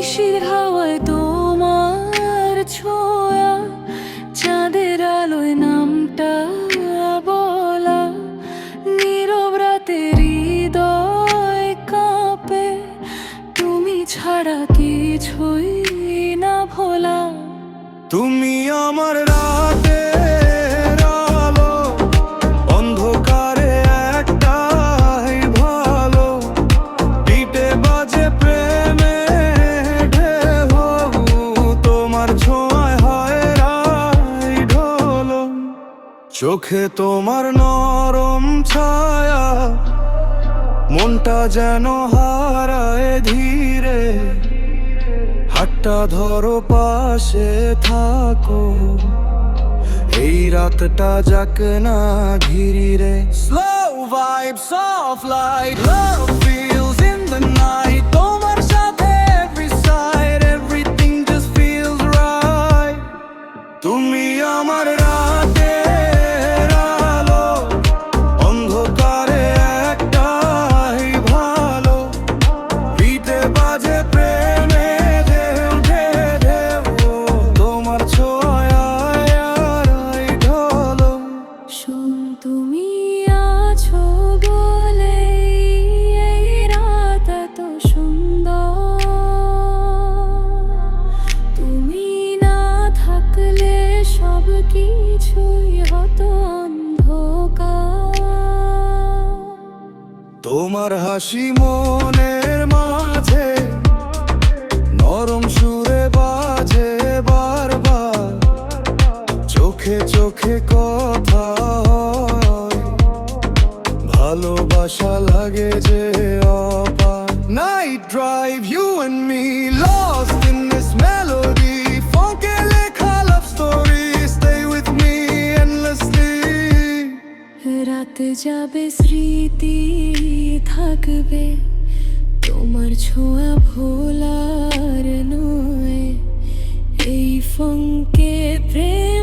শিশির হাওয়ায় তোমার ছোঁয়া, চাঁদের আলোয় নামটা বলা, নীরব রাতে হৃদয় কাঁপে, তুমি ছাড়া কিছুই না ভোলা। তুমি আমার রাতের আলো, অন্ধকারে একটাই ভালো, পিঠে বাজে প্রেমের ঢেউ, তোমার ছোঁয়ায় হয় রাই ঢোলো। চোখে তোমার নরম ছায়া, মনটা যেন হারায় ধীরে, হাতটা ধরো পাশে থাকো, এই রাতটা যাক না ঘিরে। Slow vibes, soft light, love feels in the night, তোমার সাথে every side, everything just feels right. তুমি আমার রাতের আলো, অন্ধকারে একটাই ভালো, পিঠে বাজে প্রেমের ঢেউ ঢেউ, তোমার ছোঁয়ায় আড়াই ঢোলো। শুন তুমি আছো বলে এই রাত এত সুন্দর, তুমি না থাকলে সব কিছুই হতো অন্ধকার। তোমার হাসি মনের মাঝে নরম সুরে বাজে বারবার, চোখে চোখে কথা হয়, ভালোবাসা লাগে যে অপার। Night drive, you and me, lost in this melody, ফোঁকে লেখা love story, stay with me endlessly. রাত যাবে স্মৃতি থাকবে, তোমার ছোঁয়া ভোলার নয়, এই ফঙ্কে প্রেম